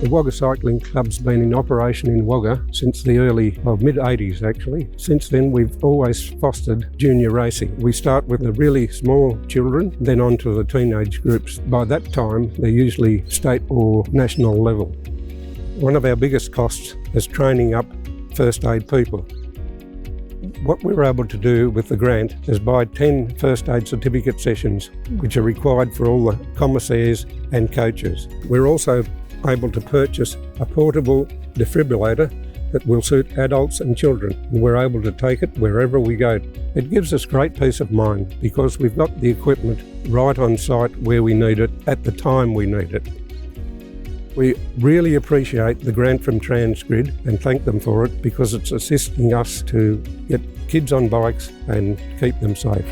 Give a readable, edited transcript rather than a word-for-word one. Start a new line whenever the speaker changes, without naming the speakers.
The Wagga Cycling Club's been in operation in Wagga since the mid-80s actually. Since then we've always fostered junior racing. We start with the really small children, then on to the teenage groups. By that time they're usually state or national level. One of our biggest costs is training up first aid people. What we were able to do with the grant is buy 10 first aid certificate sessions, which are required for all the commissaires and coaches. We're also able to purchase a portable defibrillator that will suit adults and children, and we're able to take it wherever we go. It gives us great peace of mind because we've got the equipment right on site where we need it at the time we need it. We really appreciate the grant from Transgrid and thank them for it because it's assisting us to get kids on bikes and keep them safe.